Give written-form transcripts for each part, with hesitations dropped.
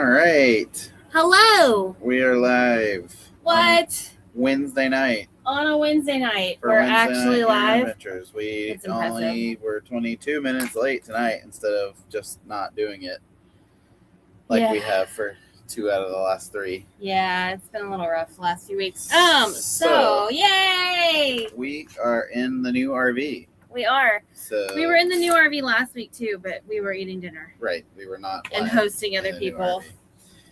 All right. Hello. We are live. What? Wednesday night. On a Wednesday night. For We're Wednesday actually Night live. Adventures. We That's impressive. only were 22 minutes late tonight instead of just not doing it like we have for 2 out of the last 3. Yeah, it's been a little rough the last few weeks. So yay! We are in the new RV. We are. So we were in the new RV last week too, but we were eating dinner. Right. We were not and hosting other people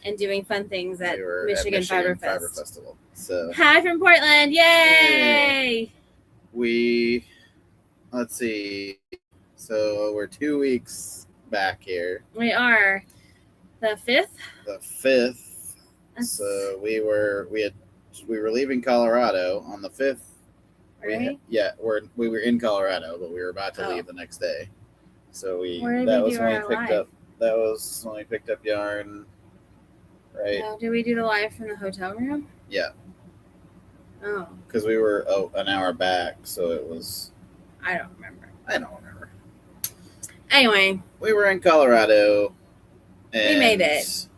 and doing fun things at Michigan Fiber Festival. So hi from Portland. Yay! Let's see. So we're 2 weeks back here. We are. The 5th? The 5th. So we were leaving Colorado on the 5th. Right? We were in Colorado, but we were about to leave the next day. So that was when we picked up yarn. Right. Oh, did we do the live from the hotel room? Yeah. Oh. Because we were an hour back, so it was. I don't remember. Anyway. We were in Colorado. And we made it.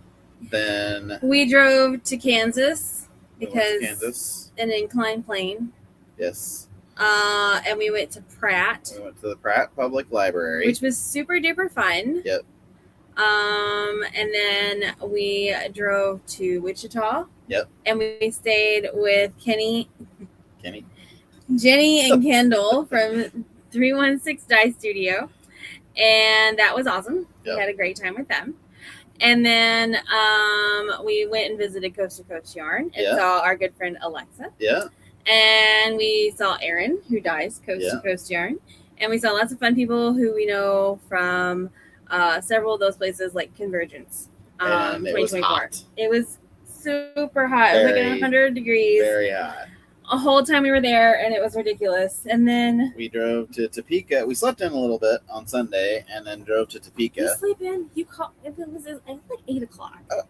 Then we drove to Kansas because an inclined plane. Yes. And we went to Pratt. We went to the Pratt Public Library, which was super duper fun. Yep. And then we drove to Wichita. Yep. And we stayed with Jenny, and Kendall from 316 Dye Studio. And that was awesome. Yep. We had a great time with them. And then we went and visited Coast to Coast Yarn and saw our good friend Alexa. Yeah. And we saw Aaron, who dyes Coast to Coast Yarn. And we saw lots of fun people who we know from several of those places like Convergence. And it was hot. It was super hot. It was like 100 degrees. Very hot. A whole time we were there, and it was ridiculous. And then we drove to Topeka. We slept in a little bit on Sunday, and then drove to Topeka. You sleep in? You call? It was like 8:00.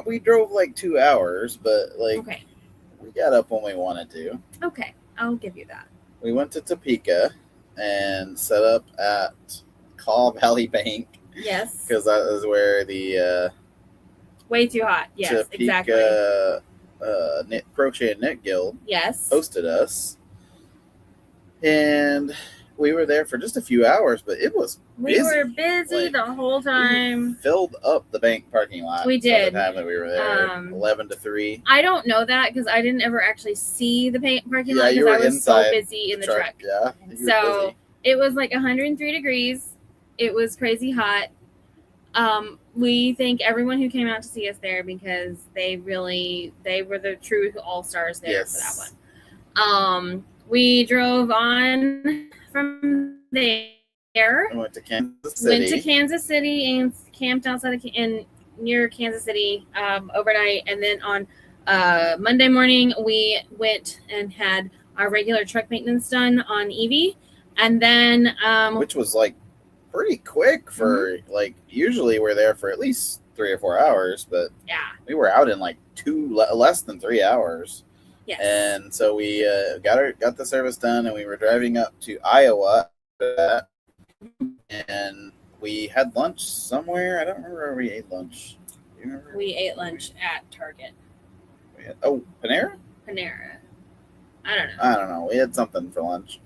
We drove like 2 hours, but okay. We got up when we wanted to. Okay, I'll give you that. We went to Topeka and set up at Kaw Valley Bank. Yes. Because that is where the way too hot. Yes, Topeka, exactly. Crochet and Knit Guild hosted us, and we were there for just a few hours, but it was busy. We were busy the whole time. We filled up the bank parking lot. We did. By the time that we were there, 11 to 3. I don't know that because I didn't ever actually see the parking lot because I was so busy in the truck. Yeah. So it was like 103 degrees. It was crazy hot. We thank everyone who came out to see us there because they were the true all-stars there for that one. We drove on from there. I went to Kansas City. And camped outside near Kansas City overnight. And then on Monday morning, we went and had our regular truck maintenance done on Evie. And then which was like pretty quick for usually we're there for at least 3 or 4 hours, but we were out in like less than 3 hours. Yes. And so we got the service done, and we were driving up to Iowa after that, and we had lunch somewhere. I don't remember where we ate lunch. Do you remember? We ate lunch at Target. Panera? Panera. I don't know. We had something for lunch.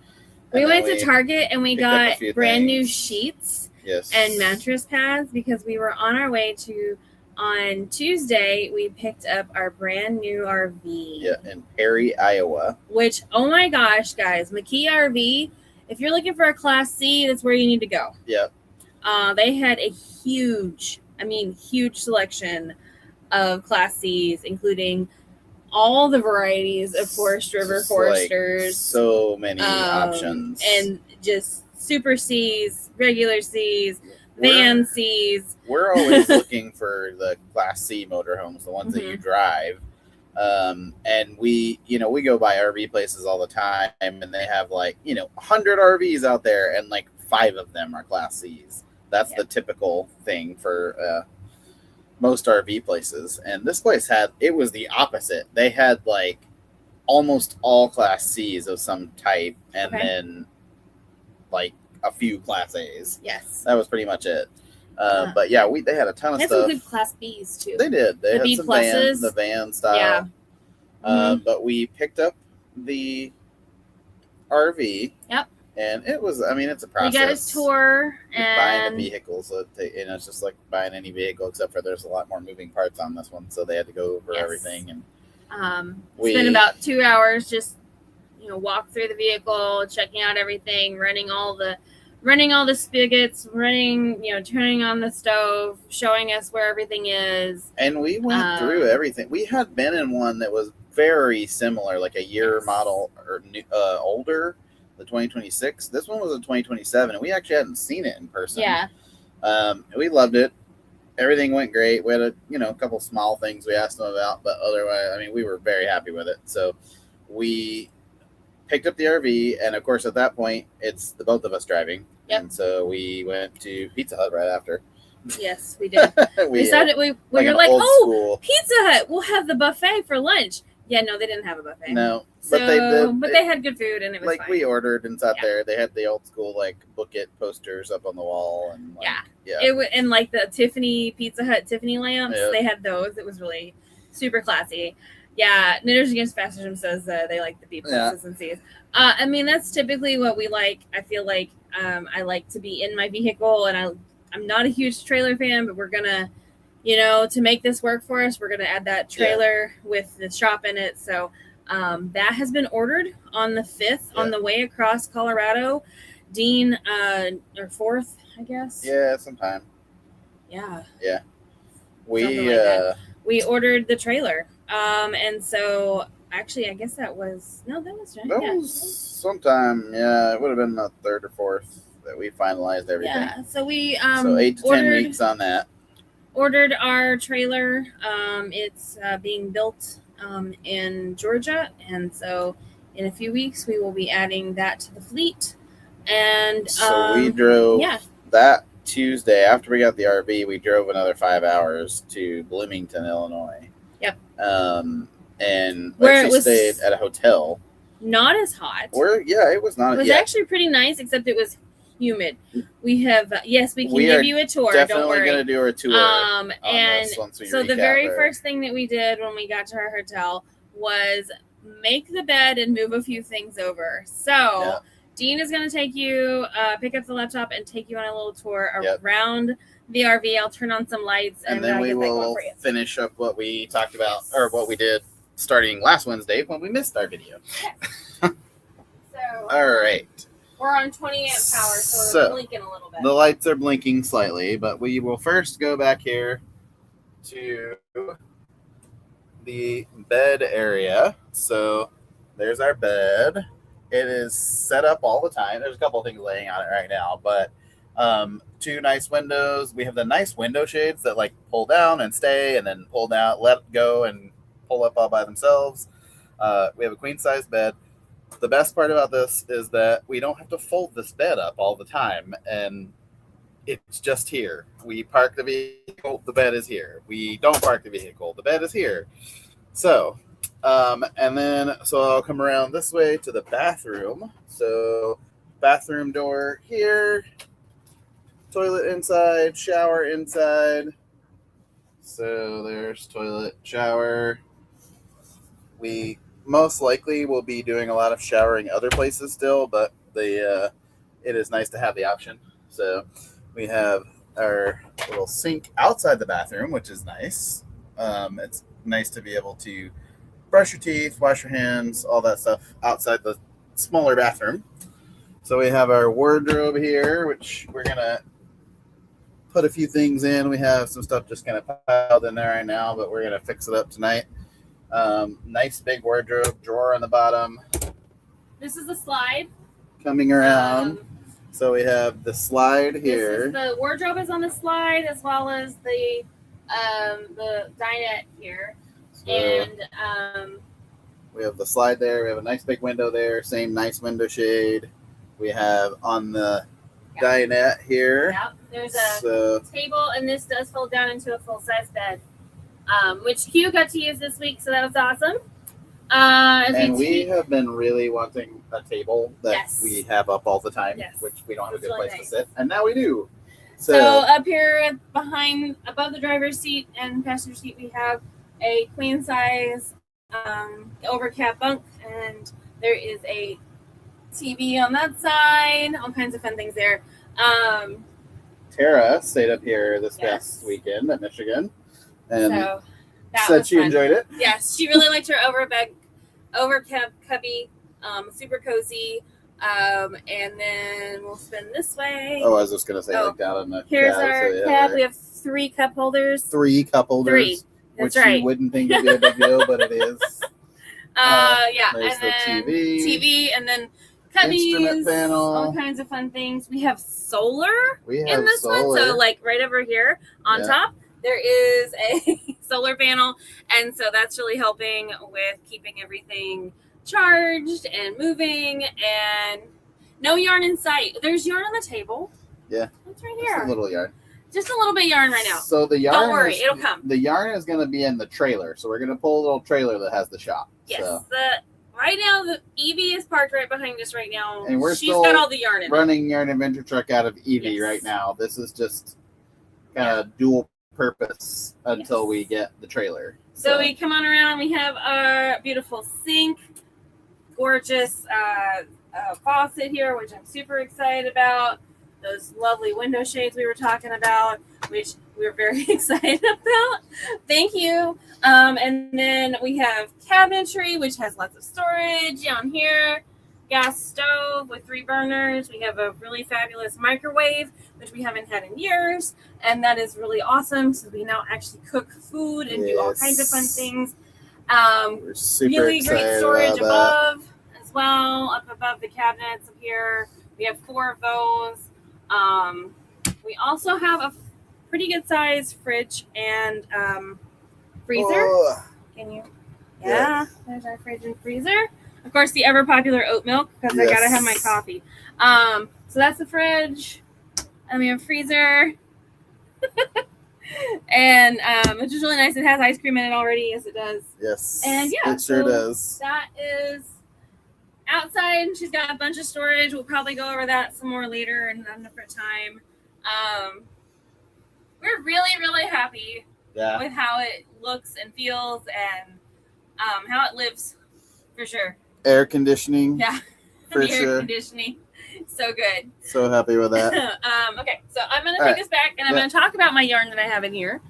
We went to Target and we got brand new sheets and mattress pads because we were on our way on Tuesday, we picked up our brand new RV. Yeah, in Perry, Iowa. Which, oh my gosh, guys, McKee RV, if you're looking for a Class C, that's where you need to go. Yep. They had a huge selection of Class Cs, including all the varieties of Forest River Foresters. Like so many options. And just Super Cs, regular Cs, Van Cs. We're always looking for the Class C motorhomes, the ones that you drive. And we go by RV places all the time, and they have 100 RVs out there, and 5 of them are Class Cs. That's the typical thing for most RV places. And this place it was the opposite. They had almost all Class Cs of some type, and then a few Class A's. Yes. That was pretty much it. But yeah, they had a ton of They had stuff. some good Class Bs too. They did. They The had B some pluses. the van style. Yeah. But we picked up the RV. Yep. And it was, I mean, it's a process. We got a tour and buying the vehicle, so it's just like buying any vehicle, except for there's a lot more moving parts on this one, so they had to go over everything. And we spent about 2 hours just walk through the vehicle, checking out everything, running all the spigots, turning on the stove, showing us where everything is. And we went through everything. We had been in one that was very similar, like a year model or older, the 2026. This one was a 2027, and we actually hadn't seen it in person. Yeah. We loved it. Everything went great. We had a couple small things we asked them about, but otherwise, I mean, we were very happy with it. So we picked up the RV, and of course, at that point, it's the both of us driving. Yep. And so we went to Pizza Hut right after. Yes, we did. we decided we were like, school. Pizza Hut, we'll have the buffet for lunch. Yeah, no, they didn't have a buffet. No, so, but they did. But they had good food, and it was fine. We ordered and sat there. They had the old school book it posters up on the wall, and and like the Tiffany Pizza Hut Tiffany lamps. Yep. They had those. It was really super classy. Yeah, Knitters Against Fascism says they like the B pluses and C's. I mean, that's typically what we like. I feel like I like to be in my vehicle, and I'm not a huge trailer fan, but we're gonna, to make this work for us, we're gonna add that trailer with the shop in it. So that has been ordered on the 5th on the way across Colorado. Dean, or 4th, I guess. Yeah, sometime. Yeah. Yeah. We ordered the trailer. And so actually, I guess that was sometime. Yeah, it would have been the 3rd or 4th that we finalized everything. Yeah. So we so 8 to 10 weeks on that. Ordered our trailer. It's being built in Georgia, and so in a few weeks we will be adding that to the fleet. And so we drove that Tuesday after we got the RV. We drove another 5 hours to Bloomington, Illinois. Yep. And we actually stayed at a hotel. Not as hot. It was not. It was actually pretty nice, except it was humid. We have we can give you a tour. Definitely don't worry. Gonna do a tour. And so the very first thing that we did when we got to our hotel was make the bed and move a few things over. So Dean is going to take you, pick up the laptop and take you on a little tour around the RV. I'll turn on some lights and then we will finish up what we talked about or what we did starting last Wednesday when we missed our video. So all right. We're on 20 amp power, so we're blinking a little bit. The lights are blinking slightly, but we will first go back here to the bed area. So there's our bed. It is set up all the time. There's a couple of things laying on it right now, but 2 nice windows. We have the nice window shades that pull down and stay, and then pull down, let go, and pull up all by themselves. We have a queen size bed. The best part about this is that we don't have to fold this bed up all the time, and it's just here. We park the vehicle, the bed is here. We don't park the vehicle, the bed is here. So, and then I'll come around this way to the bathroom. So, bathroom door here, toilet inside, shower inside. So there's toilet, shower. We most likely will be doing a lot of showering other places still, but it is nice to have the option. So we have our little sink outside the bathroom, which is nice. It's nice to be able to brush your teeth, wash your hands, all that stuff outside the smaller bathroom. So we have our wardrobe here, which we're going to put a few things in. We have some stuff just kind of piled in there right now, but we're going to fix it up tonight. Nice big wardrobe, drawer on the bottom. This is the slide. Coming around. So we have the slide here. The wardrobe is on the slide, as well as the dinette here. So and we have the slide there. We have a nice big window there. Same nice window shade. We have on the dinette here. Yep. There's a table, and this does fold down into a full-size bed. Which Q got to use this week, so that was awesome. And we have been really wanting a table that we have up all the time, which we don't have a good place to sit, and now we do. So up here behind, above the driver's seat and passenger seat, we have a queen size over cab bunk, and there is a TV on that side. All kinds of fun things there. Tara stayed up here this past weekend at Michigan, and so said she enjoyed it. Yes, she really liked her over cab cubby, super cozy. And then we'll spin this way. Oh, I was just gonna say, like down in the here's our cab. We have 3 cup holders. 3 cup holders. 3. That's which right. You wouldn't think would be a big deal, but it is. Yeah, there's and the then TV, and then cubbies, instrument panel, all kinds of fun things. We have solar in this one, so like right over here on top, there is a solar panel, and so that's really helping with keeping everything charged and moving, and no yarn in sight. There's yarn on the table. Yeah, it's right here. Just a little yarn. Just a little bit yarn right now. So the yarn. Don't worry, it'll come. The yarn is going to be in the trailer, so we're going to pull a little trailer that has the shop. Yes. So. Right now, the Evie is parked right behind us right now. And she's got all the yarn in running Yarn Adventure Truck out of Evie right now. This is just kind of dual purpose until we get the trailer. So we come on around. We have our beautiful sink, gorgeous faucet here, which I'm super excited about. Those lovely window shades we were talking about, which we were very excited about. Thank you. And then we have cabinetry, which has lots of storage down here. Gas stove with 3 burners. We have a really fabulous microwave, which we haven't had in years. And that is really awesome. So we now actually cook food and do all kinds of fun things. We're super really great storage about above as well, up above the cabinets up here. We have 4 of those. We also have a pretty good size fridge and freezer. Oh. Can you? Yeah, there's our fridge and freezer. Of course, the ever popular oat milk because I gotta have my coffee. So that's the fridge, and we have freezer, and which is really nice. It has ice cream in it already. Yes, it does. Yes, and it sure does. That is outside. She's got a bunch of storage. We'll probably go over that some more later in a different time. We're really, really happy with how it looks and feels and how it lives, for sure. Air conditioning. Yeah. For sure. Air conditioning. So good. So happy with that. Okay, so I'm going to take us back, and I'm going to talk about my yarn that I have in here.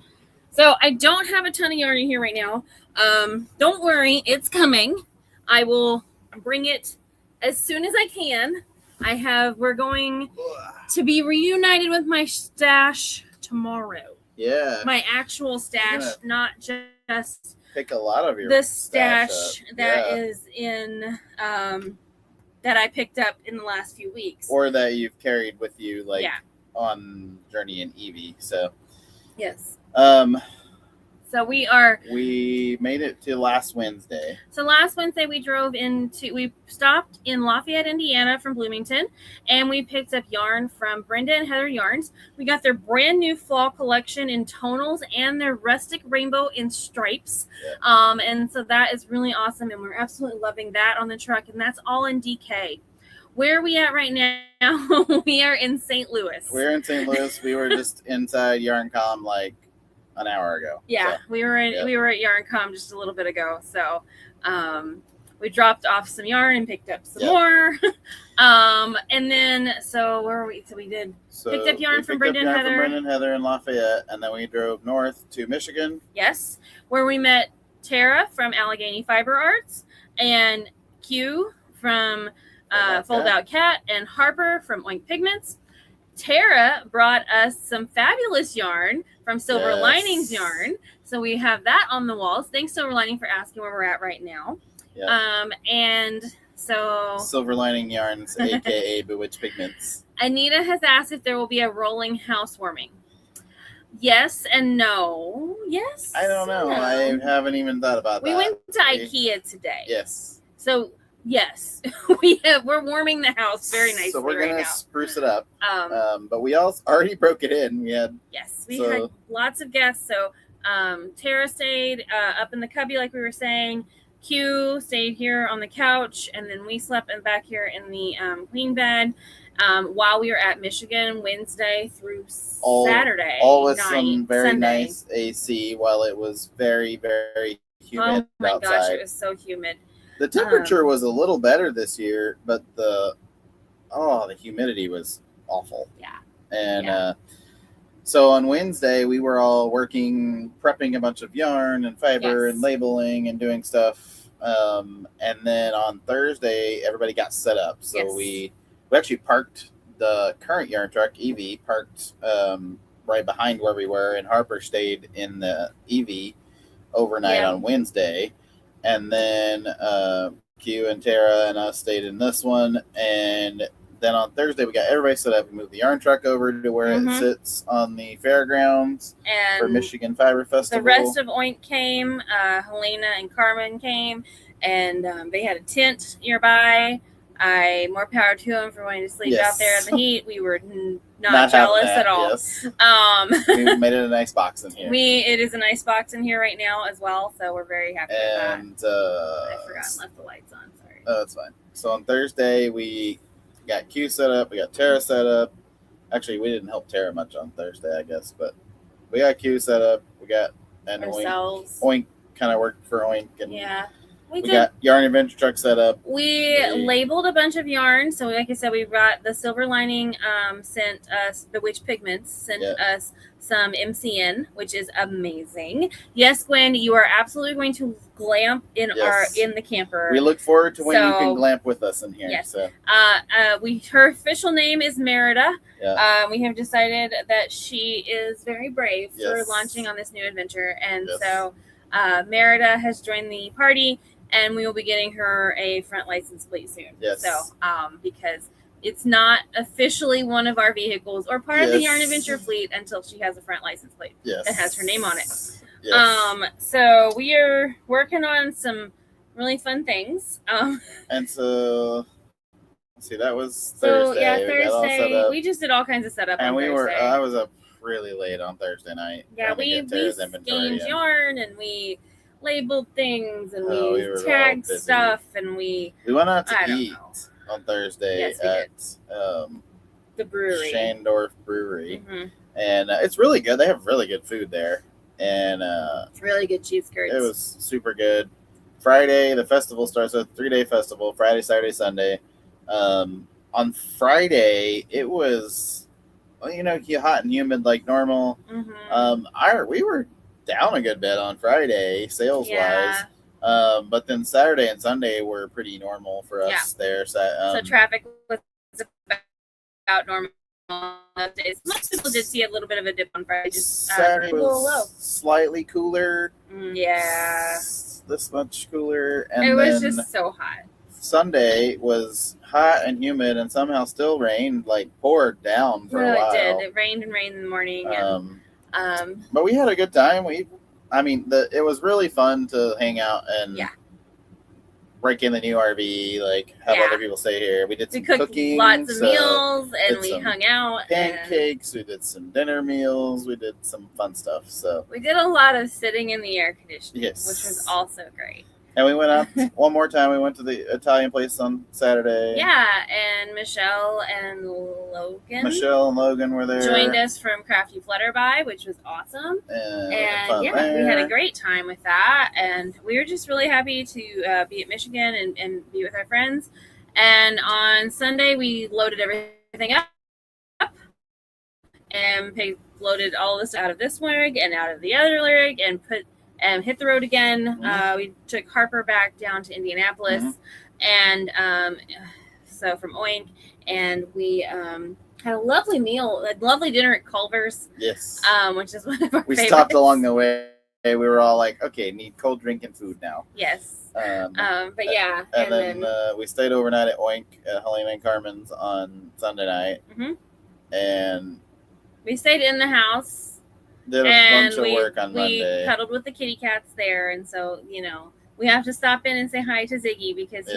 So I don't have a ton of yarn in here right now. Don't worry, it's coming. I will bring it as soon as I can. We're going to be reunited with my stash tomorrow. Yeah. My actual stash, not just pick a lot of your the stash that is in that I picked up in the last few weeks. Or that you've carried with you on Journey in Evie. So yes. So we made it to last Wednesday. So last Wednesday we stopped in Lafayette, Indiana from Bloomington, and we picked up yarn from Brenda and Heather Yarns. We got their brand new fall collection in tonals and their rustic rainbow in stripes. Yeah. And so that is really awesome, and we're absolutely loving that on the truck, and that's all in DK. Where are we at right now? We are in St. Louis. We're in St. Louis. We were just inside YarnCom an hour ago. Yeah, so, we were at YarnCom just a little bit ago. So we dropped off some yarn and picked up some more. And then where were we? So we picked up yarn from Brenda and Heather in Lafayette, and then we drove north to Michigan. Yes, where we met Tara from Allegheny Fiber Arts and Q from Fold Out Cat and Harper from Oink Pigments. Tara brought us some fabulous yarn from Silver Linings Yarn. So we have that on the walls. Thanks, Silver Lining, for asking where we're at right now. Yep. And so Silver Lining Yarns, aka Bewitched Pigments. Anita has asked if there will be a rolling housewarming. Yes and no. Yes. I don't know. No. I haven't even thought about that. We went to IKEA today. Yes. So yes, we're warming the house very nicely. So we're gonna spruce it up. But we also already broke it in. We had lots of guests. So Tara stayed up in the cubby, like we were saying. Q stayed here on the couch, and then we slept back here in the queen bed. while we were at Michigan Wednesday through Saturday. All with night, some very Sunday. nice AC while it was very, very humid Oh my outside. gosh, it was so humid. The temperature was a little better this year, but the humidity was awful. Yeah. And so on Wednesday, we were all working, prepping a bunch of yarn and fiber and labeling and doing stuff. And then on Thursday, everybody got set up. So we actually parked the current yarn truck, Evie, parked right behind where we were, and Harper stayed in the Evie overnight on Wednesday. And then Q and Tara and us stayed in this one. And then on Thursday, we got everybody set up. We moved the yarn truck over to where it sits on the fairgrounds for Michigan Fiber Festival. The rest of Oink came. Helena and Carmen came, and they had a tent nearby. More power to them for wanting to sleep out there in the heat. We were not jealous at all. Yes. We made it a nice box in here. It is a nice box in here right now as well, so we're very happy with that. I forgot and left the lights on. Sorry. Oh, that's fine. So on Thursday, we got Q set up. We got Tara set up. Actually, we didn't help Tara much on Thursday, I guess, but we got Q set up. We got ourselves. Oink kind of worked for Oink, and we did. Got Yarn Adventure Truck set up. We labeled a bunch of yarn. So like I said, we brought the Silver Lining sent us, the Witch Pigments sent us some MCN, which is amazing. Yes, Gwen, you are absolutely going to glamp in the camper. We look forward to when you can glamp with us in here. Yes. So. Her official name is Merida. Yeah. We have decided that she is very brave for launching on this new adventure. And so Merida has joined the party. And we will be getting her a front license plate soon. Yes. So, because it's not officially one of our vehicles or part of the Yarn Adventure fleet until she has a front license plate that has her name on it. Yes. So we are working on some really fun things. And so, let's see, that was Thursday. Thursday. We just did all kinds of setup. And on Thursday. I was up really late on Thursday night. Yeah, we schemed yarn and we labeled things and we tagged stuff and we went out to eat on Thursday at the brewery, Shandorf Brewery, and it's really good. They have really good food there, and it's really good cheese curds. It was super good. Friday, the festival starts with a 3-day festival. Friday, Saturday, Sunday. On Friday, it was hot and humid like normal. We were down a good bit on Friday sales wise, but then Saturday and Sunday were pretty normal for us there. So traffic was about normal. Most people did see a little bit of a dip on Friday. Just Saturday a little low. Slightly cooler. This much cooler, and it was just so hot. Sunday was hot and humid, and somehow still rained, like poured down for a while. It did. It rained in the morning. But we had a good time. It was really fun to hang out and break in the new RV, like have other people stay here. We did some cooking, lots of meals, and we hung out. Pancakes. We did some dinner meals. We did some fun stuff. So we did a lot of sitting in the air conditioning, which was also great. And we went out one more time. We went to the Italian place on Saturday. Yeah, and Michelle and Logan were there. Joined us from Crafty Flutterby, which was awesome. And we had a great time with that. And we were just really happy to be at Michigan and be with our friends. And on Sunday, we loaded everything up and loaded all this out of this rig and out of the other rig and hit the road again. We took Harper back down to Indianapolis, and so from Oink, and we had a lovely meal, a lovely dinner at Culver's. Yes, which is one of our favorites. We stopped along the way. We were all like, "Okay, need cold drink and food now." Yes. And then we stayed overnight at Oink at Helena and Carmen's on Sunday night, and we stayed in the house. Did a bunch of work on Monday. We cuddled with the kitty cats there, and so we have to stop in and say hi to Ziggy because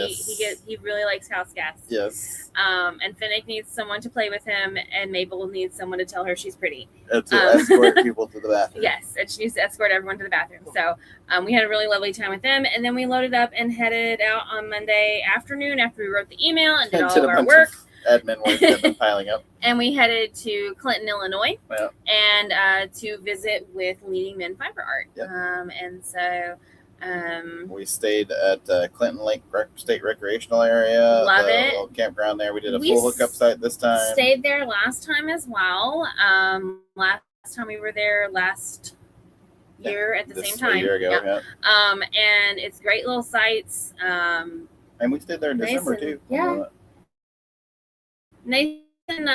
he really likes house cats. Yes. And Finnick needs someone to play with him, and Mabel needs someone to tell her she's pretty. And to escort people to the bathroom. Yes, and she needs to escort everyone to the bathroom. So we had a really lovely time with them, and then we loaded up and headed out on Monday afternoon after we wrote the email and did all of our work. admin work have been piling up. And we headed to Clinton, Illinois, Yep. and to visit with Leading Men Fiber Art. Yep. And so we stayed at Clinton Lake State Recreational Area. Love the it. Little campground there. We did a full hookup site this time. Stayed there last time as well. Last time we were there last year at the same time. A year ago. Yeah. And it's great little sites. And we stayed there in December too. Yeah. Nice and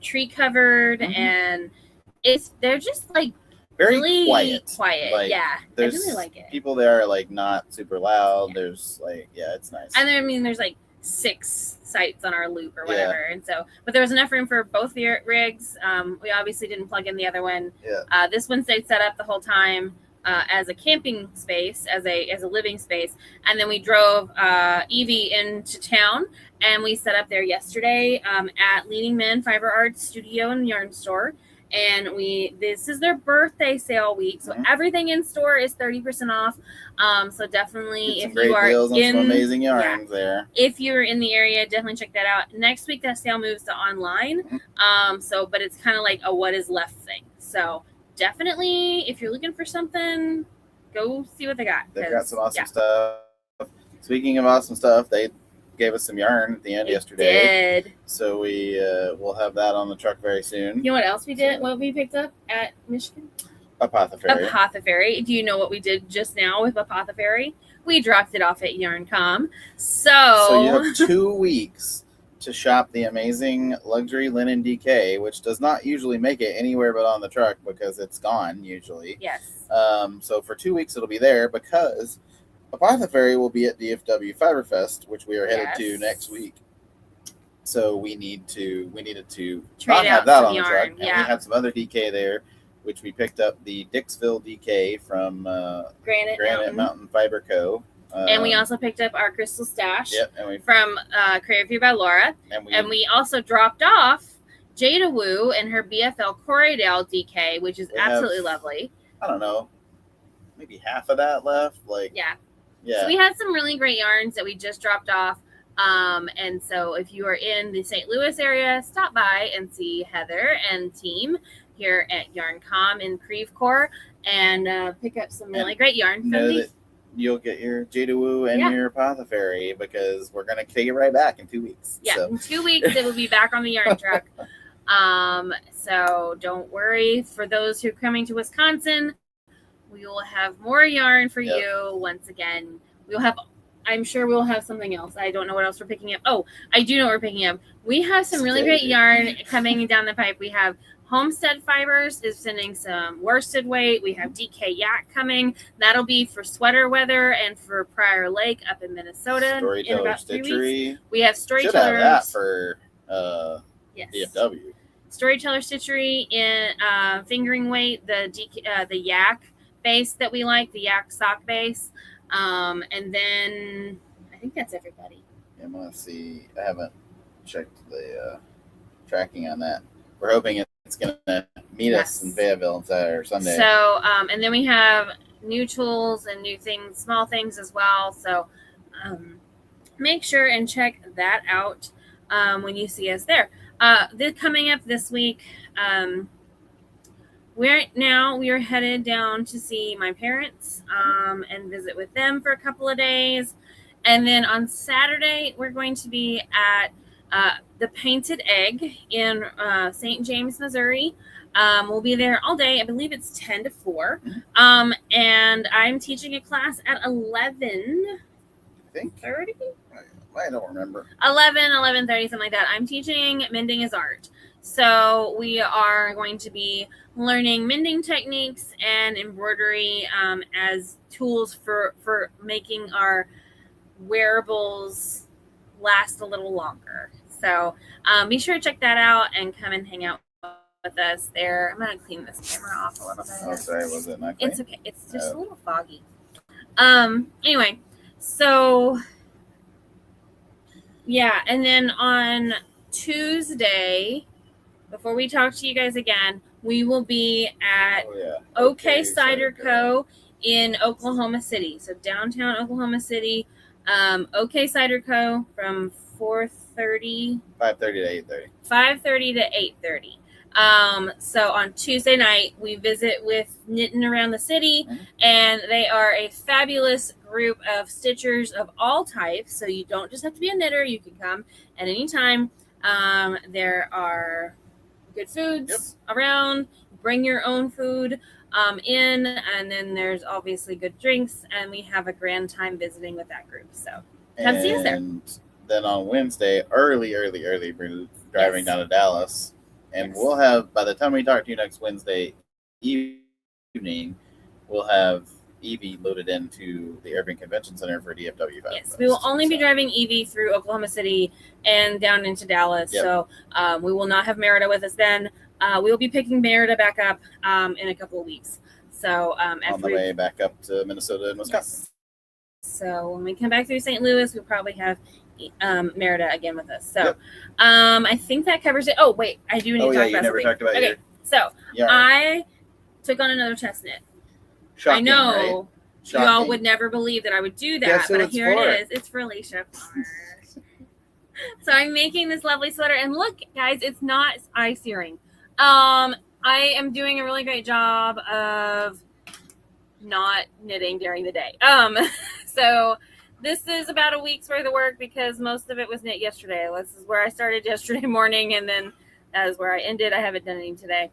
tree covered, and they're just like very really quiet. Like, yeah, I really like it. People there are like not super loud. Yeah. There's like, yeah, it's nice. And there's like 6 sites on our loop or whatever, and so, but there was enough room for both rigs. We obviously didn't plug in the other one. Yeah. This one stayed set up the whole time as a camping space, as a living space, and then we drove Evie into town, and we set up there yesterday at Leading Men Fiber Arts Studio and Yarn Store. And this is their birthday sale week, so everything in store is 30% off. So definitely, if you are on some amazing yarns there, if you're in the area, definitely check that out. Next week, that sale moves to online. But it's kind of like a what is left thing. So definitely, if you're looking for something, go see what they got. They've got some awesome stuff. Speaking of awesome stuff, they gave us some yarn at the end yesterday. Did. So we will have that on the truck very soon. You know what else we did? What we picked up at Michigan? Apothecary. Do you know what we did just now with Apothecary? We dropped it off at YarnCom. So you have 2 weeks to shop the amazing luxury linen DK, which does not usually make it anywhere but on the truck because it's gone usually. Yes. So for 2 weeks it'll be there because Apothecary will be at DFW Fiberfest, which we are headed to next week. So we needed to not have that on the truck. And we had some other DK there, which we picked up the Dixville DK from Granite Mountain Fiber Co. And we also picked up our crystal stash from Creative by Laura. And we also dropped off Jada Wu and her BFL Corriedale DK, which is absolutely lovely. I don't know, maybe half of that left. Yeah. So we had some really great yarns that we just dropped off. And so if you are in the St. Louis area, stop by and see Heather and team here at YarnCom in Creve Coeur and pick up some really great yarn from these. You'll get your Jada Wu and your Apothecary because we're going to take it right back in 2 weeks. Yeah, so. In 2 weeks it will be back on the yarn truck. So don't worry. For those who are coming to Wisconsin, we will have more yarn for you. Once again, I'm sure we'll have something else. I don't know what else we're picking up. Oh, I do know what we're picking up. We have some really great yarn coming down the pipe. We have Homestead Fibers is sending some worsted weight. We have DK Yak coming. That'll be for sweater weather and for Prior Lake up in Minnesota in about 3 weeks. We have Storyteller. Should have that for DFW. Storyteller Stitchery in fingering weight, the Yak base that we like, the Yak sock base. And then I think that's everybody. I'm going to see. I haven't checked the tracking on that. We're hoping it's going to meet us in Fayetteville on Saturday or Sunday. So, and then we have new tools and new things, small things as well. So, make sure and check that out when you see us there. Coming up this week, we are headed down to see my parents and visit with them for a couple of days. And then on Saturday, we're going to be at the Painted Egg in St. James, Missouri. We'll be there all day. I believe it's 10 to 4. And I'm teaching a class at 11:30. I don't remember. 11:30, something like that. I'm teaching Mending is Art. So we are going to be learning mending techniques and embroidery as tools for making our wearables last a little longer. So be sure to check that out and come and hang out with us there. I'm going to clean this camera off a little bit. Oh, sorry. Was it not clean? It's okay. It's just a little foggy. Anyway, so yeah. And then on Tuesday, before we talk to you guys again, we will be at OK Cider Co. in Oklahoma City. So downtown Oklahoma City, OK Cider Co. from 4th 5:30. 5:30 to 8:30. 5:30 to 8:30. So on Tuesday night, we visit with Knitting Around the City, and they are a fabulous group of stitchers of all types. So you don't just have to be a knitter; you can come at any time. There are good foods around. Bring your own food in, and then there's obviously good drinks, and we have a grand time visiting with that group. So come see us there. And then on Wednesday, early, we're driving down to Dallas. And we'll have, by the time we talk to you next Wednesday evening, we'll have Evie loaded into the Urban Convention Center for DFW. Yes, we will only be driving Evie through Oklahoma City and down into Dallas. So we will not have Merida with us then. We will be picking Merida back up in a couple of weeks. So on the way back up to Minnesota and Wisconsin. Yes. So when we come back through St. Louis, we'll probably have Merida again with us. So I think that covers it. Oh wait, I do need to talk about you never something. talked about okay, so I took on another chest knit. Shocking, I know right? y'all would never believe that I would do that, but here it is. It's for Alicia. So I'm making this lovely sweater, and look, guys, it's not eye searing. I am doing a really great job of not knitting during the day. So this is about a week's worth of work because most of it was knit yesterday. This is where I started yesterday morning, and then that is where I ended. I haven't done any today.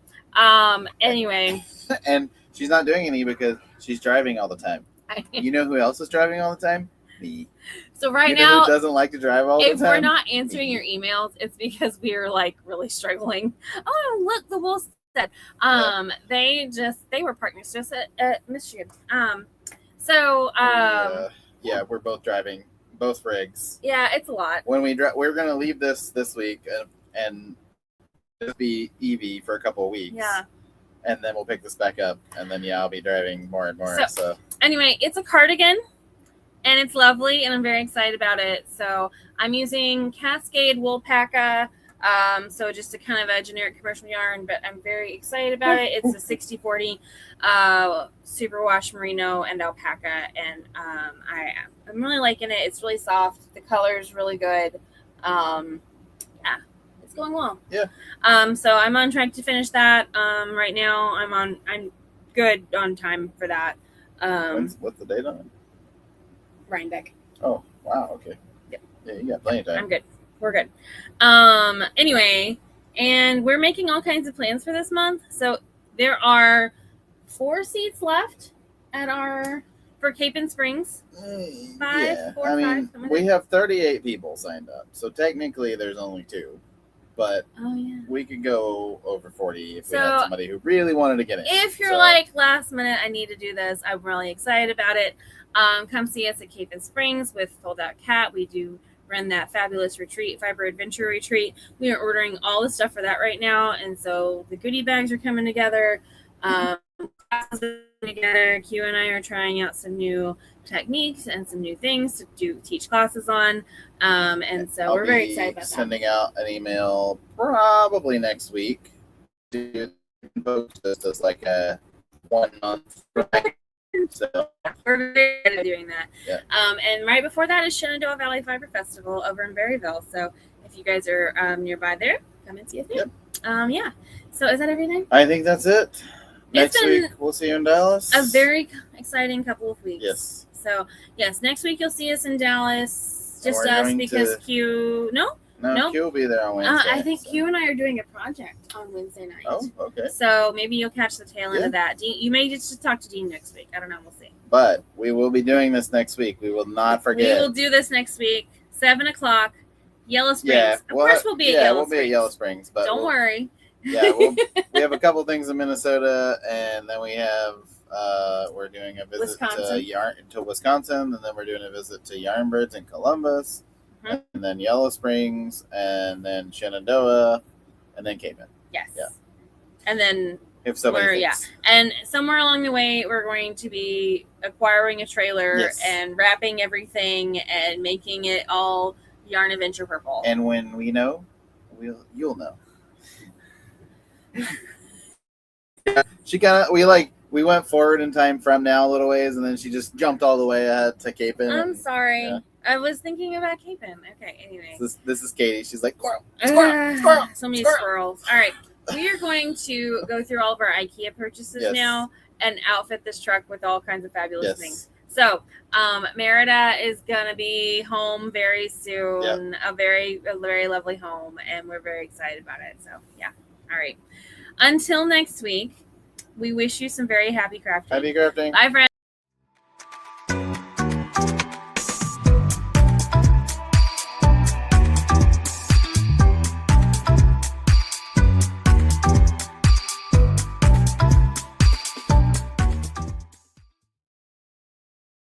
Anyway. And she's not doing any because she's driving all the time. You know who else is driving all the time? Me. So right now, who doesn't like to drive all the time? If we're not answering your emails, it's because we are like really struggling. Oh, look, the wolf said. They were partners just at Michigan. Yeah, we're both driving, both rigs. Yeah, it's a lot. When we're going to leave this week and just be Evie for a couple of weeks. Yeah. And then we'll pick this back up, and then I'll be driving more and more. So anyway, it's a cardigan, and it's lovely, and I'm very excited about it. So I'm using Cascade Woolpaca. So just a kind of a generic commercial yarn, but I'm very excited about it. It's a 60/40 superwash merino and alpaca, and I'm really liking it. It's really soft. The color is really good. It's going well. Yeah. So I'm on track to finish that. Right now I'm good on time for that. What's the date on it? Rhinebeck. Oh, wow. Okay. Yep. Yeah, you got plenty of time. I'm good. We're good. Anyway, and we're making all kinds of plans for this month. So there are 4 seats left for Cape and Springs. 5, 4, 5. We have 38 people signed up. So technically there's only 2. But we could go over 40 if we had somebody who really wanted to get in. If you're like, last minute, I need to do this, I'm really excited about it. Come see us at Cape and Springs with Fold Out Cat. We do run that fabulous retreat, Fiber Adventure Retreat. We are ordering all the stuff for that right now. And so the goodie bags are coming together. Together. Q and I are trying out some new techniques and some new things to teach classes on. And so we're very excited about that. Sending out an email probably next week to folks just as like a 1 month. So we're very good at doing that. Yeah. And right before that is Shenandoah Valley Fiber Festival over in Berryville. So if you guys are nearby there, come and see us there. Yep. So is that everything? I think that's it. Next week, we'll see you in Dallas. A very exciting couple of weeks. Yes. So, yes, next week you'll see us in Dallas. Just us because Q... No, Q will be there on Wednesday. I think Q and I are doing a project on Wednesday night. Oh, okay. So maybe you'll catch the tail end of that. Dean, you may just talk to Dean next week. I don't know. We'll see. But we will be doing this next week. We will not forget. We will do this next week, 7 o'clock, Yellow Springs. Yeah, of course we'll be at Yellow Springs. We'll be at Yellow Springs. But don't worry. Yeah, we have a couple things in Minnesota, and then we have we're doing a visit to Wisconsin, and then we're doing a visit to Yarnbirds in Columbus, and then Yellow Springs, and then Shenandoah, and then Cape. Yes. Yeah. And then and somewhere along the way we're going to be acquiring a trailer and wrapping everything and making it all Yarn Adventure purple. And when we know, you'll know. We went forward in time from now a little ways, and then she just jumped all the way ahead to Cape. I'm sorry. I was thinking about caping. Okay, anyway. This is Katie. She's like, squirrel. So many squirrels. All right. We are going to go through all of our IKEA purchases now and outfit this truck with all kinds of fabulous things. So, Merida is gonna be home very soon. A very lovely home, and we're very excited about it. So, yeah. All right. Until next week, we wish you some very happy crafting. Happy crafting. Bye, friends.